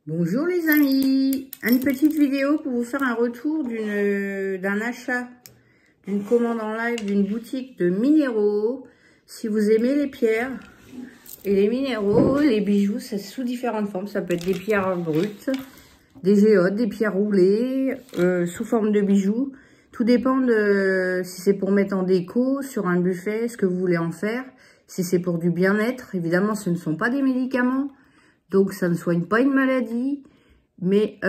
Bonjour les amis, une petite vidéo pour vous faire un retour d'un achat, d'une commande en live d'une boutique de minéraux. Si vous aimez les pierres et les minéraux, les bijoux, c'est sous différentes formes. Ça peut être des pierres brutes, des géodes, des pierres roulées, sous forme de bijoux. Tout dépend de si c'est pour mettre en déco, sur un buffet, ce que vous voulez en faire. Si c'est pour du bien-être, évidemment ce ne sont pas des médicaments. Donc, ça ne soigne pas une maladie, mais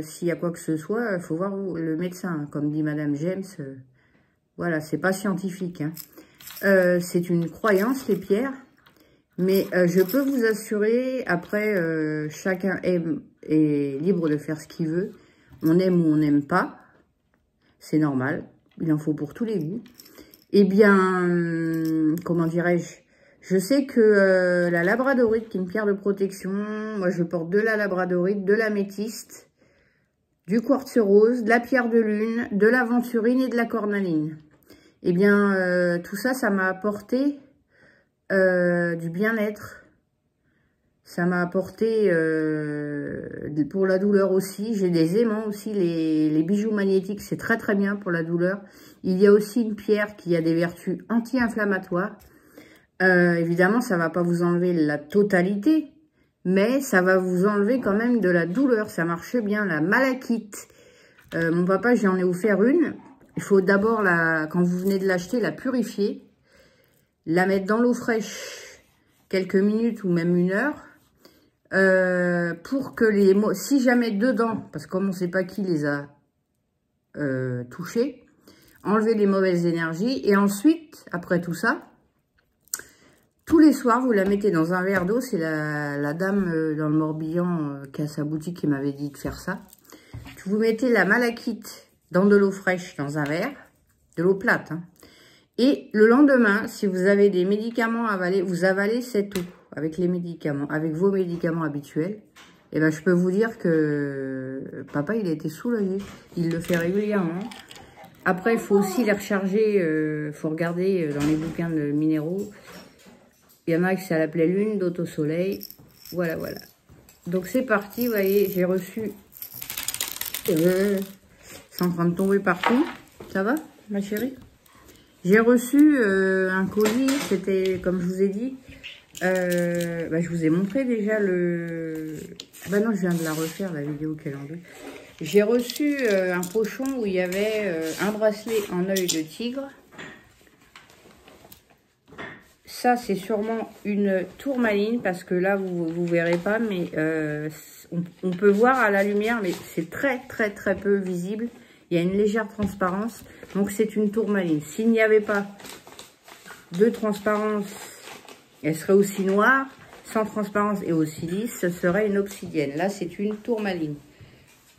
s'il y a quoi que ce soit, il faut voir le médecin. Comme dit Madame James, voilà, c'est pas scientifique. Hein. C'est une croyance, les pierres, mais je peux vous assurer, après, chacun est libre de faire ce qu'il veut. On aime ou on n'aime pas, c'est normal, il en faut pour tous les goûts. Eh bien, comment dirais-je ? Je sais que la labradorite, qui est une pierre de protection, moi je porte de la labradorite, de l'améthyste, du quartz rose, de la pierre de lune, de l'aventurine et de la cornaline. Eh bien, tout ça, ça m'a apporté du bien-être. Ça m'a apporté pour la douleur aussi. J'ai des aimants aussi, les bijoux magnétiques, c'est très très bien pour la douleur. Il y a aussi une pierre qui a des vertus anti-inflammatoires. Évidemment, ça va pas vous enlever la totalité, mais ça va vous enlever quand même de la douleur. Ça marche bien, la malachite. Mon papa, j'en ai offert une. Il faut d'abord, quand vous venez de l'acheter, la purifier, la mettre dans l'eau fraîche quelques minutes ou même 1 heure, pour que si jamais dedans, parce que comme on ne sait pas qui les a touchés, enlever les mauvaises énergies. Et ensuite, après tout ça, tous les soirs, vous la mettez dans un verre d'eau. C'est la dame dans le Morbihan qui a sa boutique qui m'avait dit de faire ça. Vous mettez la malachite dans de l'eau fraîche, dans un verre, de l'eau plate. Hein. Et le lendemain, si vous avez des médicaments à avaler, vous avalez cette eau avec les médicaments, avec vos médicaments habituels. Et ben, je peux vous dire que papa, il a été soulagé. Il le fait régulièrement. Après, il faut aussi les recharger. Faut regarder dans les bouquins de minéraux. Il y en a qui c'est à la pleine lune, d'autres au soleil. Voilà, voilà. Donc, c'est parti. Vous voyez, j'ai reçu... c'est en train de tomber partout. Ça va, ma chérie? J'ai reçu un colis. C'était, comme je vous ai dit... je vous ai montré déjà le... Bah non, je viens de la refaire, la vidéo qu'elle en veut. J'ai reçu un pochon où il y avait un bracelet en œil de tigre. Ça, c'est sûrement une tourmaline, parce que là, vous verrez pas, mais on peut voir à la lumière, mais c'est très, très, très peu visible. Il y a une légère transparence, donc c'est une tourmaline. S'il n'y avait pas de transparence, elle serait aussi noire. Sans transparence et aussi lisse, ce serait une obsidienne. Là, c'est une tourmaline.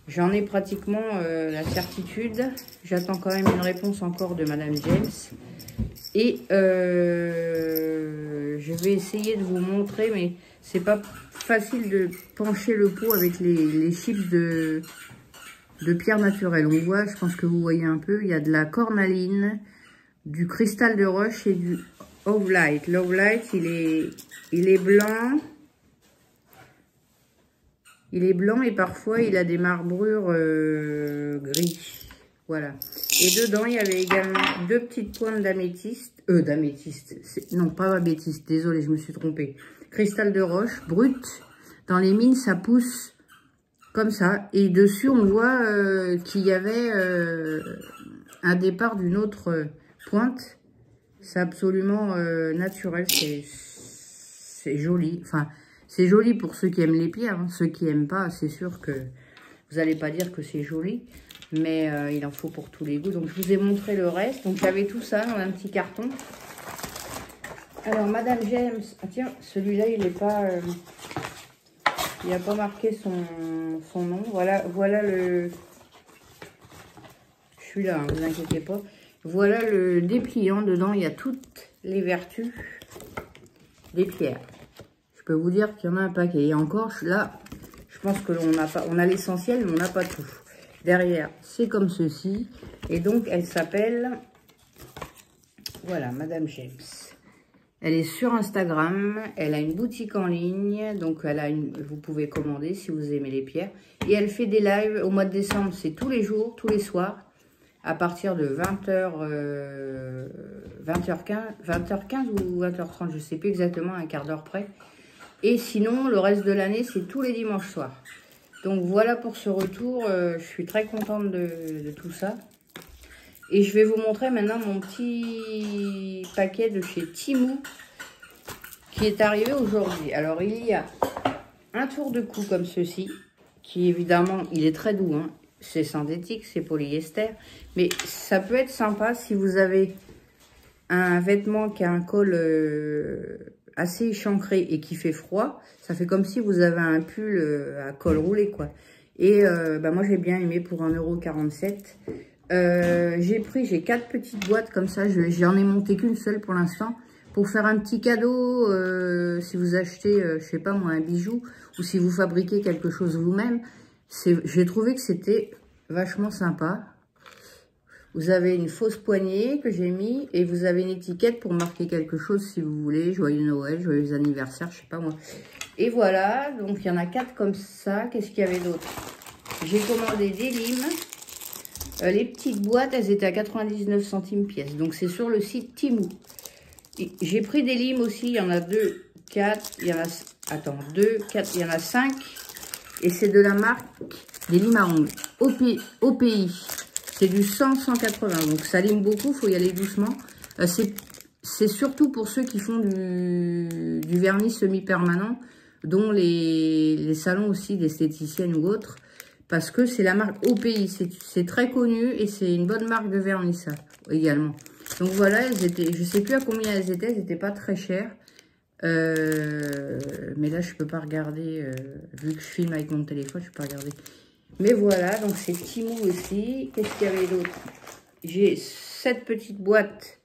J'en ai pratiquement la certitude. J'attends quand même une réponse encore de Madame James. Et je vais essayer de vous montrer, mais c'est pas facile de pencher le pot avec les chips de pierre naturelle. On voit, je pense que vous voyez un peu, il y a de la cornaline, du cristal de roche et du Ovlight. L'Ovlight, il est blanc. Il est blanc et parfois il a des marbrures gris. Voilà. Et dedans, il y avait également 2 petites pointes d'améthyste. Non, pas améthyste. Désolée, je me suis trompée. Cristal de roche, brut. Dans les mines, ça pousse comme ça. Et dessus, on voit qu'il y avait un départ d'une autre pointe. C'est absolument naturel. C'est joli. Enfin, c'est joli pour ceux qui aiment les pierres. Hein. Ceux qui n'aiment pas, c'est sûr que vous n'allez pas dire que c'est joli. Mais il en faut pour tous les goûts. Donc, je vous ai montré le reste. Donc, j'avais tout ça dans un petit carton. Alors, Madame James... Ah tiens, celui-là, il n'est pas... il n'a pas marqué son nom. Voilà le... Je suis là, hein, ne vous inquiétez pas. Voilà le dépliant. Dedans, il y a toutes les vertus des pierres. Je peux vous dire qu'il y en a un paquet. Et encore, là, je pense que on a l'essentiel, mais on n'a pas tout. Derrière, c'est comme ceci. Et donc, elle s'appelle... Voilà, Madame James. Elle est sur Instagram, elle a une boutique en ligne, donc vous pouvez commander si vous aimez les pierres. Et elle fait des lives au mois de décembre, c'est tous les jours, tous les soirs, à partir de 20h15 ou 20h30, je ne sais plus exactement, un quart d'heure près. Et sinon, le reste de l'année, c'est tous les dimanches soirs. Donc voilà pour ce retour, je suis très contente de tout ça. Et je vais vous montrer maintenant mon petit paquet de chez Temu qui est arrivé aujourd'hui. Alors il y a un tour de cou comme ceci, qui évidemment, il est très doux, hein. C'est synthétique, c'est polyester. Mais ça peut être sympa si vous avez un vêtement qui a un col assez échancré et qui fait froid. Ça fait comme si vous avez un pull à col roulé, quoi. Et moi j'ai bien aimé pour 1,47 €. J'ai 4 petites boîtes comme ça, j'en ai monté qu'une seule pour l'instant, pour faire un petit cadeau, si vous achetez, je sais pas moi, un bijou, ou si vous fabriquez quelque chose vous-même. J'ai trouvé que c'était vachement sympa. Vous avez une fausse poignée que j'ai mis, et vous avez une étiquette pour marquer quelque chose si vous voulez, joyeux Noël, joyeux anniversaire, je sais pas moi. Et voilà, donc il y en a 4 comme ça. Qu'est-ce qu'il y avait d'autre? J'ai commandé des limes. Les petites boîtes, elles étaient à 99 centimes pièce. Donc, c'est sur le site Temu. J'ai pris des limes aussi. Il y en a 2, 4. Il y en a... Attends, 2, 4. Il y en a 5. Et c'est de la marque des limes à ongles. OPI. C'est du 100-180. Donc, ça lime beaucoup. Il faut y aller doucement. C'est surtout pour ceux qui font du vernis semi-permanent, dont les salons aussi d'esthéticiennes ou autres. Parce que c'est la marque OPI, c'est très connu et c'est une bonne marque de vernis ça également. Donc voilà, elles étaient, je sais plus à combien elles étaient pas très chères. Mais là je peux pas regarder, vu que je filme avec mon téléphone, je peux pas regarder. Mais voilà, donc c'est Temu aussi. Qu'est-ce qu'il y avait d'autre? J'ai 7 petites boîtes.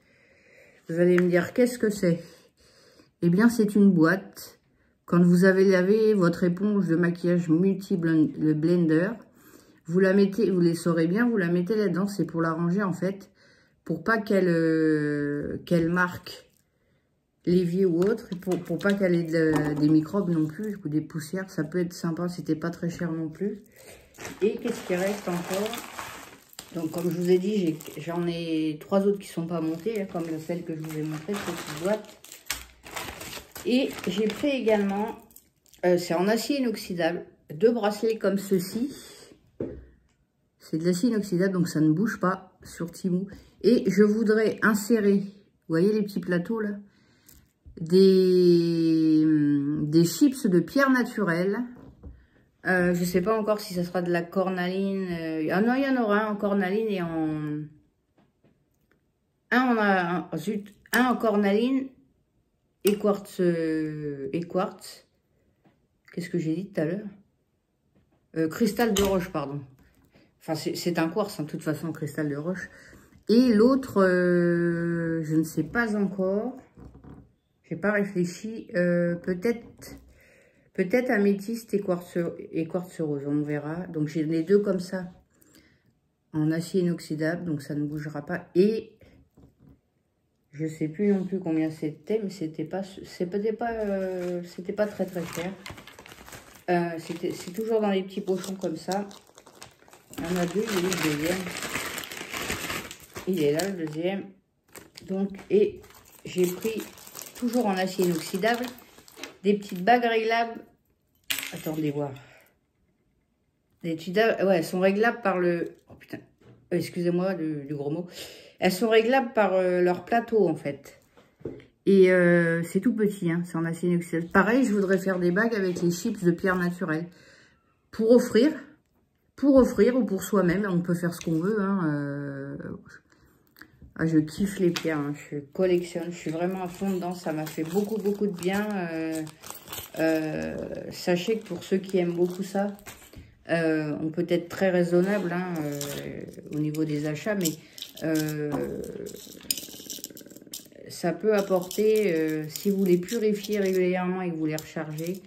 Vous allez me dire, qu'est-ce que c'est? Eh bien c'est une boîte. Quand vous avez lavé votre éponge de maquillage le blender, vous la mettez, vous les saurez bien, vous la mettez là-dedans. C'est pour la ranger en fait, pour pas qu'elle marque l'évier ou autre, et pour pas qu'elle ait des microbes non plus, ou des poussières. Ça peut être sympa, c'était pas très cher non plus. Et qu'est-ce qui reste encore? Donc comme je vous ai dit, j'en ai 3 autres qui sont pas montées, hein, comme celle que je vous ai montrée, cette boîte. Et j'ai pris également, c'est en acier inoxydable, 2 bracelets comme ceci. C'est de l'acier inoxydable, donc ça ne bouge pas sur Temu. Et je voudrais insérer, vous voyez les petits plateaux là, des chips de pierre naturelle. Je ne sais pas encore si ça sera de la cornaline. Ah non, il y en aura un en cornaline et en... Un en cornaline et quartz. Qu'est-ce que j'ai dit tout à l'heure? Cristal de roche, pardon. Enfin, c'est un quartz, en toute façon, cristal de roche. Et l'autre, je ne sais pas encore. J'ai pas réfléchi. Peut-être améthyste et quartz rose, on verra. Donc, j'ai les 2 comme ça, en acier inoxydable, donc ça ne bougera pas. Et je sais plus non plus combien c'était, mais c'était pas très très cher. C'est toujours dans les petits pochons comme ça. Il y en a 2, il est le deuxième. Il est là le deuxième. Donc, et j'ai pris toujours en acier inoxydable des petites bagues réglables. Attendez voir. Ouais, elles sont réglables par le... Oh putain, excusez-moi du gros mot. Elles sont réglables par leur plateau en fait. Et c'est tout petit, hein, c'est en acier inoxydable. Pareil, je voudrais faire des bagues avec les chips de pierre naturelle. Pour offrir ou pour soi-même. On peut faire ce qu'on veut. Hein, je kiffe les pierres, hein, je collectionne. Je suis vraiment à fond dedans. Ça m'a fait beaucoup de bien. Sachez que pour ceux qui aiment beaucoup ça, on peut être très raisonnable hein, au niveau des achats, mais ça peut apporter, si vous les purifiez régulièrement et que vous les rechargez,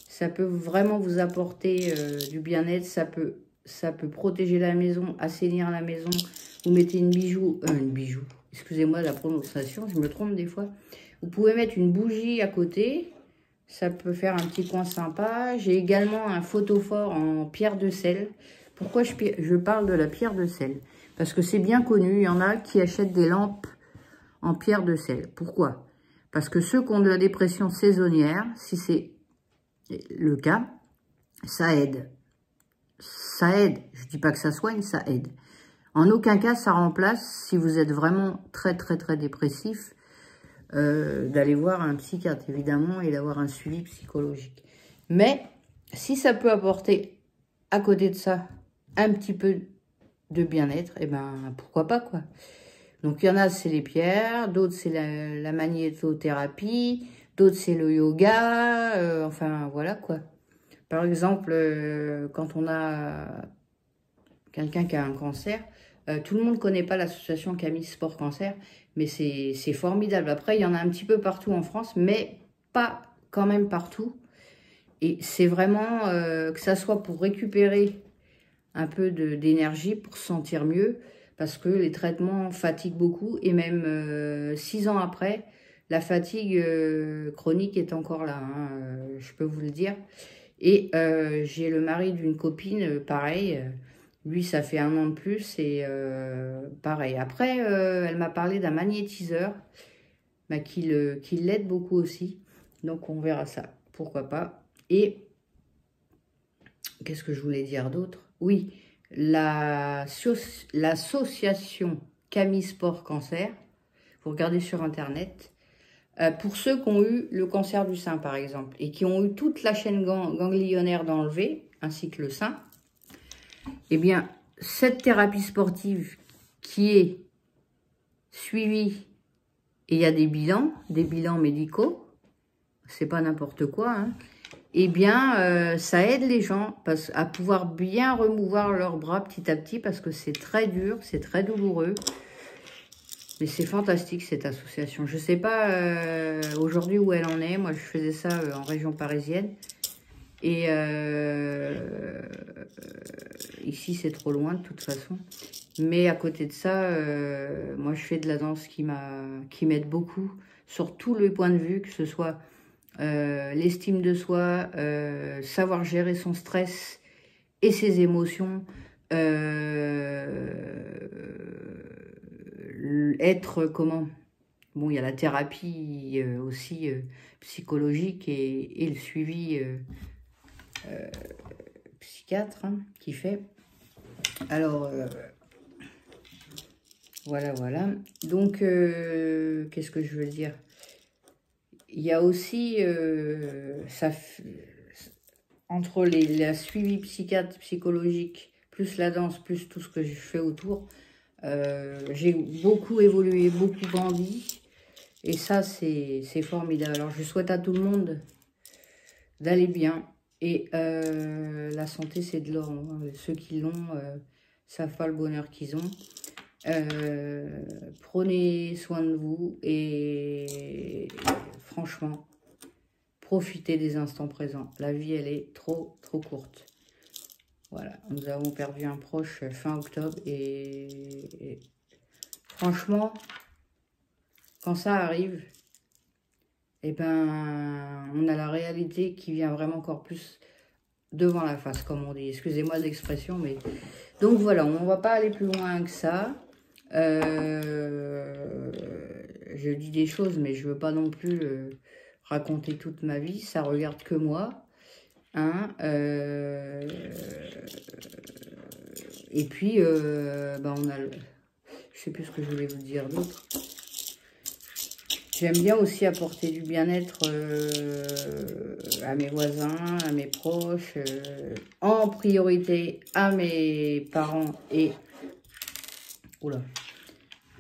ça peut vraiment vous apporter du bien-être. Ça peut protéger la maison, assainir la maison. Vous mettez une bijou, excusez-moi la prononciation, je me trompe des fois. Vous pouvez mettre une bougie à côté. Ça peut faire un petit coin sympa. J'ai également un photophore en pierre de sel. Pourquoi je parle de la pierre de sel? Parce que c'est bien connu. Il y en a qui achètent des lampes en pierre de sel. Pourquoi? Parce que ceux qui ont de la dépression saisonnière, si c'est le cas, ça aide. Ça aide. Je ne dis pas que ça soigne, ça aide. En aucun cas, ça remplace, si vous êtes vraiment très dépressif, d'aller voir un psychiatre, évidemment, et d'avoir un suivi psychologique. Mais, si ça peut apporter, à côté de ça, un petit peu de bien-être, eh ben, pourquoi pas, quoi. Donc, il y en a, c'est les pierres, d'autres, c'est la magnétothérapie, d'autres, c'est le yoga, enfin, voilà, quoi. Par exemple, quand on a quelqu'un qui a un cancer, tout le monde ne connaît pas l'association Camille Sport Cancer, mais c'est formidable. Après, il y en a un petit peu partout en France, mais pas quand même partout. Et c'est vraiment que ça soit pour récupérer un peu d'énergie, pour se sentir mieux, parce que les traitements fatiguent beaucoup. Et même 6 ans après, la fatigue chronique est encore là, hein, je peux vous le dire. Et j'ai le mari d'une copine, pareil, lui ça fait 1 an de plus et pareil. Après, elle m'a parlé d'un magnétiseur bah, qui l'aide beaucoup aussi. Donc on verra ça, pourquoi pas. Et qu'est-ce que je voulais dire d'autre? Oui, l'association Camille Sport Cancer, vous regardez sur internet. Pour ceux qui ont eu le cancer du sein, par exemple, et qui ont eu toute la chaîne ganglionnaire d'enlever, ainsi que le sein, eh bien, cette thérapie sportive qui est suivie, et il y a des bilans médicaux, c'est pas n'importe quoi, hein, eh bien, ça aide les gens à pouvoir bien remouvoir leurs bras petit à petit, parce que c'est très dur, c'est très douloureux. Mais c'est fantastique, cette association. Je ne sais pas aujourd'hui où elle en est. Moi, je faisais ça en région parisienne. Et ici, c'est trop loin, de toute façon. Mais à côté de ça, moi, je fais de la danse qui m'aide beaucoup. Sur tous les points de vue, que ce soit l'estime de soi, savoir gérer son stress et ses émotions, être comment, bon, il y a la thérapie aussi psychologique et le suivi psychiatre hein, qui fait. Alors voilà. Donc qu'est-ce que je veux dire? Il y a aussi entre la suivi psychologique plus la danse plus tout ce que je fais autour. J'ai beaucoup évolué, beaucoup grandi. Et ça, c'est formidable. Alors, je souhaite à tout le monde d'aller bien. Et la santé, c'est de l'or. Hein. Ceux qui l'ont savent pas le bonheur qu'ils ont. Prenez soin de vous. Et franchement, profitez des instants présents. La vie, elle est trop courte. Voilà, nous avons perdu un proche fin octobre et franchement, quand ça arrive, eh ben, on a la réalité qui vient vraiment encore plus devant la face, comme on dit. Excusez-moi l'expression, mais... Donc voilà, on ne va pas aller plus loin que ça. Je dis des choses, mais je ne veux pas non plus raconter toute ma vie. Ça ne regarde que moi. Hein, et puis, bah on a je sais plus ce que je voulais vous dire d'autre. J'aime bien aussi apporter du bien-être à mes voisins, à mes proches, en priorité à mes parents et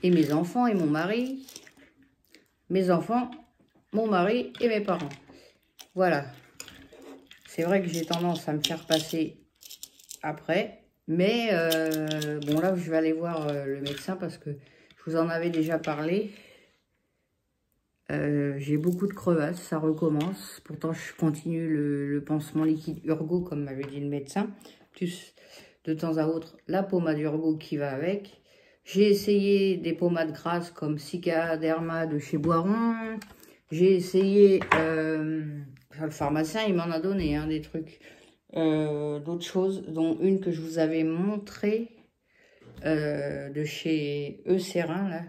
mes enfants et mon mari. Mes enfants, mon mari et mes parents. Voilà. C'est vrai que j'ai tendance à me faire passer après. Mais bon, là, je vais aller voir le médecin parce que je vous en avais déjà parlé. J'ai beaucoup de crevasses, ça recommence. Pourtant, je continue le pansement liquide Urgo, comme m'avait dit le médecin. Plus, de temps à autre, la pommade Urgo qui va avec. J'ai essayé des pommades grasses comme Cicaderma de chez Boiron. J'ai essayé, le pharmacien, il m'en a donné hein, des trucs, d'autres choses, dont une que je vous avais montrée, de chez Eucérin, là,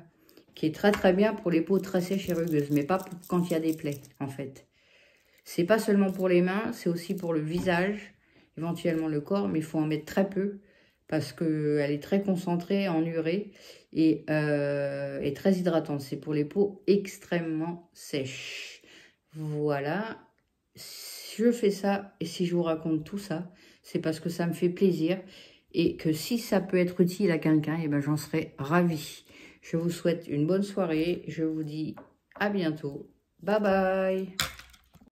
qui est très très bien pour les peaux très sèches et rugueuses, mais pas quand il y a des plaies, en fait. C'est pas seulement pour les mains, c'est aussi pour le visage, éventuellement le corps, mais il faut en mettre très peu, parce qu'elle est très concentrée en urée et très hydratante. C'est pour les peaux extrêmement sèches. Voilà, je fais ça, et si je vous raconte tout ça, c'est parce que ça me fait plaisir, et que si ça peut être utile à quelqu'un, et ben j'en serais ravie. Je vous souhaite une bonne soirée, je vous dis à bientôt, bye bye.